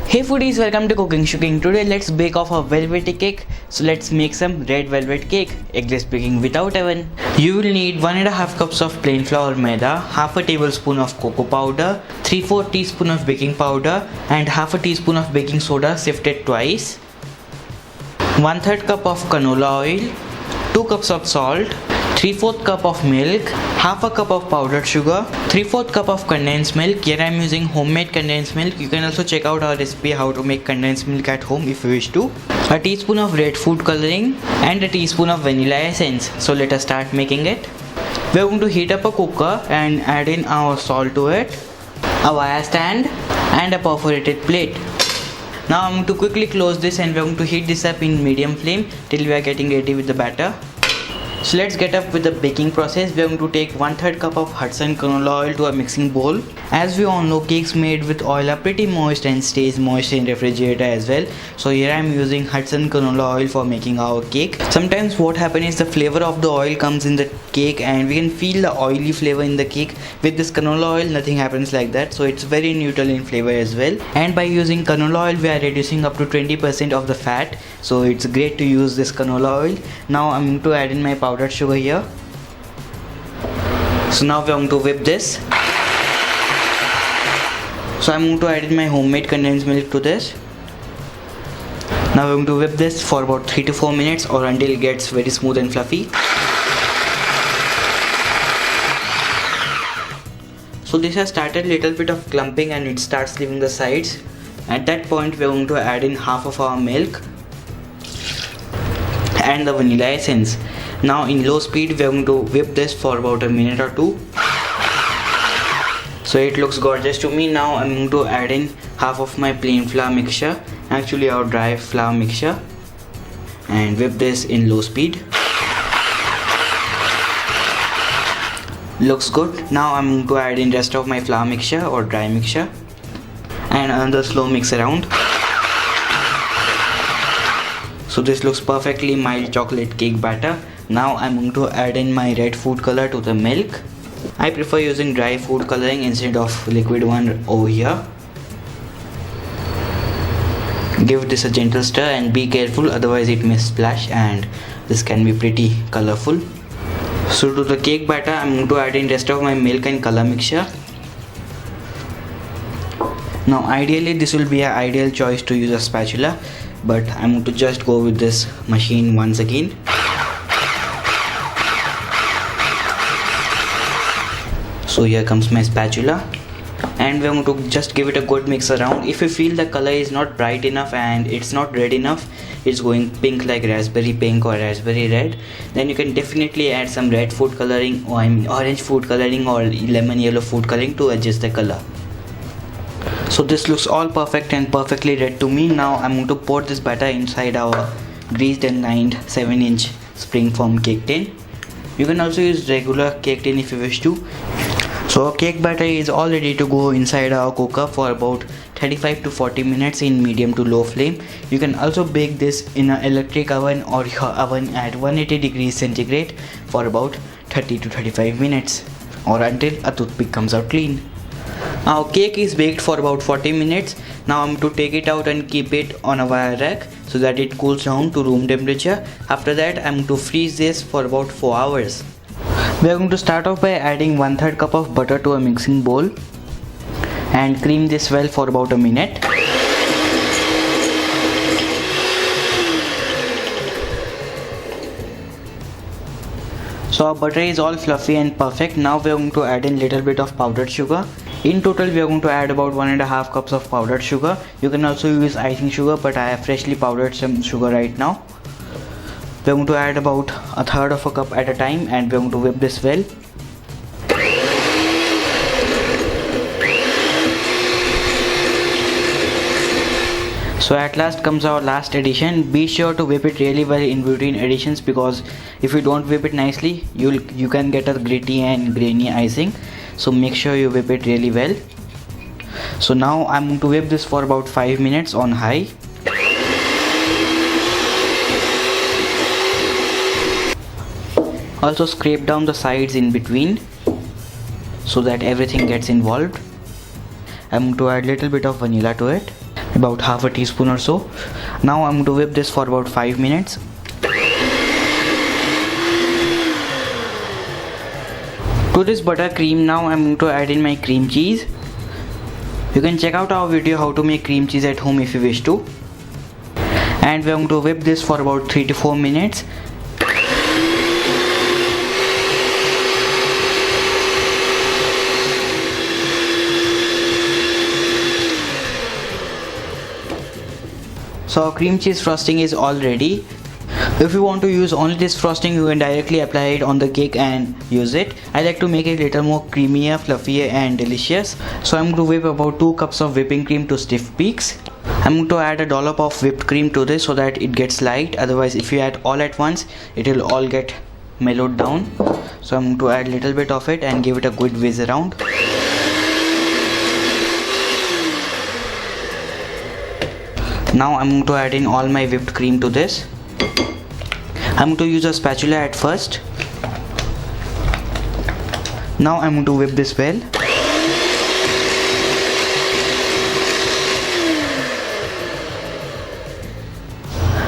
Hey foodies, welcome to Cooking Shooking. Today let's bake off a velvety cake. So let's make some red velvet cake, eggless baking without oven. You will need 1.5 cups of plain flour maida, half a tablespoon of cocoa powder, 3/4 teaspoon of baking powder and half a teaspoon of baking soda sifted twice, 1/3 cup of canola oil, 2 cups of salt, 3/4 cup of milk, half a cup of powdered sugar, 3/4 cup of condensed milk. Here I am using homemade condensed milk. You can also check out our recipe how to make condensed milk at home if you wish to. A teaspoon of red food coloring and a teaspoon of vanilla essence. So let us start making it. We are going to heat up a cooker and add in our salt to it, a wire stand and a perforated plate. Now I'm going to quickly close this and we are going to heat this up in medium flame till we are getting ready with the batter. So let's get up with the baking process. We are going to take 1/3 cup of Hudson canola oil to a mixing bowl. As we all know, cakes made with oil are pretty moist and stays moist in refrigerator as well. So here I am using Hudson canola oil for making our cake. Sometimes what happens is the flavor of the oil comes in the cake and we can feel the oily flavor in the cake. With this canola oil nothing happens like that, so it's very neutral in flavor as well. And by using canola oil we are reducing up to 20% of the fat, so it's great to use this canola oil. Now I'm going to add in my powdered sugar here. So now we're going to whip this. So I'm going to add in my homemade condensed milk to this. Now we're going to whip this for about 3 to 4 minutes or until it gets very smooth and fluffy. So this has started little bit of clumping and it starts leaving the sides. At that point we're going to add in half of our milk and the vanilla essence. Now in low speed we are going to whip this for about a minute or two. So it looks gorgeous to me. Now I'm going to add in half of my plain flour mixture, actually our dry flour mixture, and whip this in low speed. Looks good. Now I'm going to add in rest of my flour mixture or dry mixture and another slow mix around. So this looks perfectly mild chocolate cake batter. Now I'm going to add in my red food color to the milk. I prefer using dry food coloring instead of liquid one over here. Give this a gentle stir and be careful, otherwise it may splash and this can be pretty colorful. So to the cake batter I'm going to add in rest of my milk and color mixture. Now ideally this will be an ideal choice to use a spatula, but I'm going to just go with this machine once again. So here comes my spatula and we're going to just give it a good mix around. If you feel the color is not bright enough and it's not red enough, it's going pink like raspberry pink or raspberry red, then you can definitely add some red food coloring or orange food coloring or lemon yellow food coloring to adjust the color. So this looks all perfect and perfectly red to me. Now I'm going to pour this batter inside our greased and lined 7-inch springform cake tin. You can also use regular cake tin if you wish to. So our cake batter is all ready to go inside our cooker for about 35 to 40 minutes in medium to low flame. You can also bake this in an electric oven or your oven at 180 degrees centigrade for about 30 to 35 minutes or until a toothpick comes out clean. Our cake is baked for about 40 minutes. Now I'm going to take it out and keep it on a wire rack so that it cools down to room temperature. After that I'm going to freeze this for about 4 hours. We are going to start off by adding 1/3 cup of butter to a mixing bowl and cream this well for about a minute. So our butter is all fluffy and perfect. Now we are going to add in little bit of powdered sugar. In total we are going to add about 1.5 cups of powdered sugar. You can also use icing sugar, but I have freshly powdered some sugar right now. We are going to add about 1/3 of a cup at a time and we are going to whip this well. So at last comes our last addition. Be sure to whip it really well in between additions, because if you don't whip it nicely you can get a gritty and grainy icing. So make sure you whip it really well. So now I'm going to whip this for about 5 minutes on high. Also scrape down the sides in between so that everything gets involved. I'm going to add little bit of vanilla to it. about half a teaspoon or so. Now I'm going to whip this for about 5 minutes. To this buttercream, now I'm going to add in my cream cheese. You can check out our video how to make cream cheese at home if you wish to. And we're going to whip this for about 3 to 4 minutes. So our cream cheese frosting is all ready. If you want to use only this frosting, you can directly apply it on the cake and use it. I like to make it a little more creamier, fluffier and delicious. So I'm going to whip about 2 cups of whipping cream to stiff peaks. I'm going to add a dollop of whipped cream to this so that it gets light. Otherwise, if you add all at once, it will all get mellowed down. So I'm going to add a little bit of it and give it a good whiz around. Now I'm going to add in all my whipped cream to this. I'm going to use a spatula at first. Now I'm going to whip this well.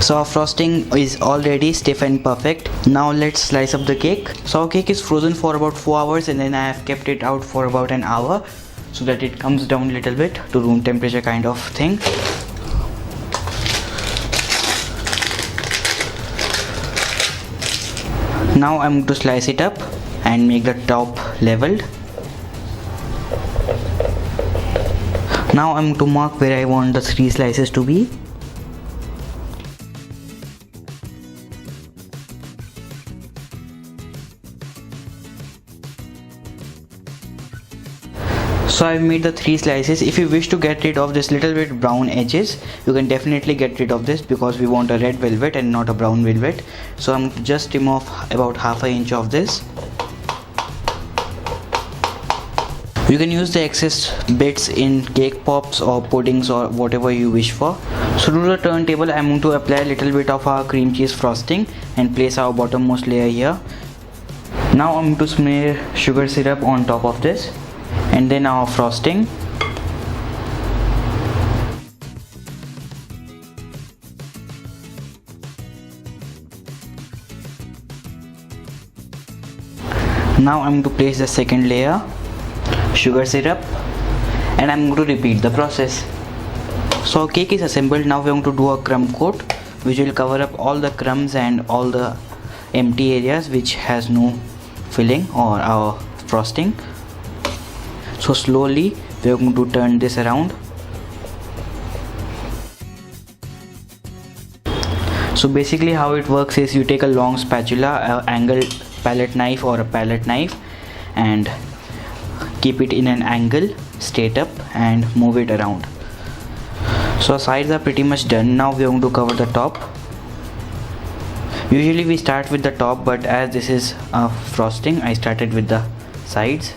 So our frosting is already stiff and perfect. Now let's slice up the cake. So our cake is frozen for about 4 hours and then I have kept it out for about an hour so that it comes down a little bit to room temperature kind of thing. Now I'm going to slice it up and make the top leveled. Now I'm going to mark where I want the 3 slices to be. So I've made the 3 slices. If you wish to get rid of this little bit brown edges, you can definitely get rid of this because we want a red velvet and not a brown velvet. So I'm just trim off about half an inch of this. You can use the excess bits in cake pops or puddings or whatever you wish for. So to the turntable, I'm going to apply a little bit of our cream cheese frosting and place our bottommost layer here. Now I'm going to smear sugar syrup on top of this. And then our frosting. Now I'm going to place the second layer, sugar syrup, and I'm going to repeat the process. So our cake is assembled. Now we're going to do a crumb coat, which will cover up all the crumbs and all the empty areas which has no filling or our frosting. So slowly we are going to turn this around. So basically how it works is you take a long spatula, an angled palette knife or a palette knife, and keep it in an angle straight up and move it around. So sides are pretty much done. Now we are going to cover the top. Usually we start with the top, but as this is frosting, I started with the sides.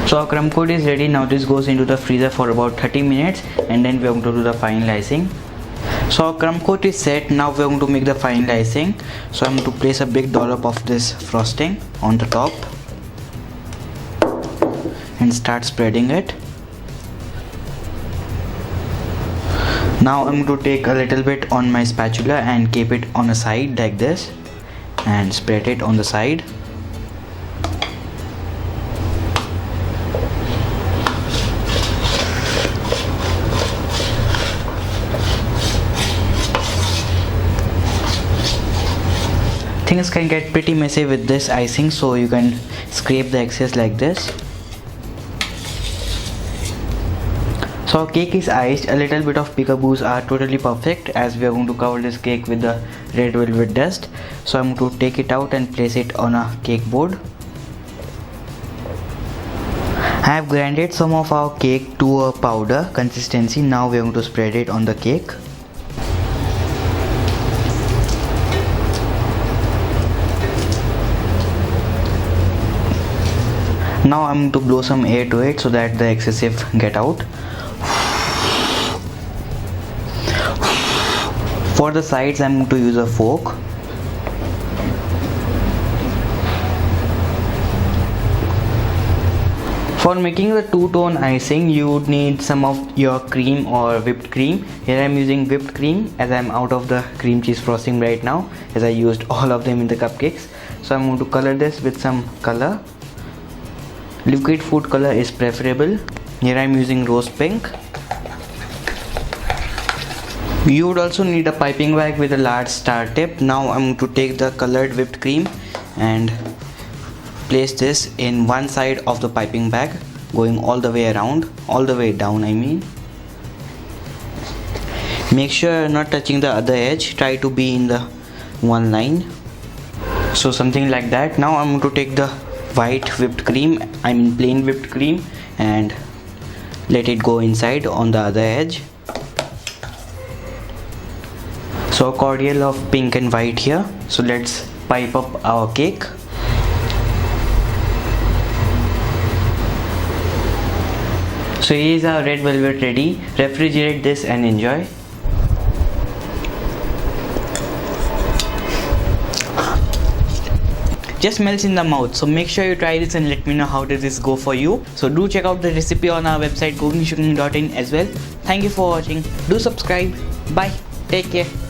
So our crumb coat is ready. Now this goes into the freezer for about 30 minutes and then we are going to do the final icing. So our crumb coat is set. Now we are going to make the final icing. So I'm going to place a big dollop of this frosting on the top and start spreading it. Now I'm going to take a little bit on my spatula and keep it on a side like this and spread it on the side. Things can get pretty messy with this icing, so you can scrape the excess like this. So our cake is iced. A little bit of peekaboos are totally perfect as we are going to cover this cake with the red velvet dust. So I'm going to take it out and place it on a cake board. I have grinded some of our cake to a powder consistency. Now we are going to spread it on the cake. Now I'm going to blow some air to it so that the excessive get out. For the sides I'm going to use a fork. For making the two-tone icing, you would need some of your cream or whipped cream. Here I am using whipped cream as I am out of the cream cheese frosting right now, as I used all of them in the cupcakes. So I'm going to color this with some color. Liquid food color is preferable. Here I am using rose pink. You would also need a piping bag with a large star tip. Now I'm going to take the colored whipped cream and place this in one side of the piping bag, going all the way around, all the way down I mean. Make sure you're not touching the other edge, try to be in the one line. So something like that. Now I'm going to take the white whipped cream, I mean plain whipped cream, and let it go inside on the other edge. So a cordial of pink and white here. So let's pipe up our cake. So here is our red velvet ready. Refrigerate this and enjoy. Just melts in the mouth, so make sure you try this and let me know how did this go for you. So do check out the recipe on our website cookingshooking.in as well. Thank you for watching. Do subscribe. Bye. Take care.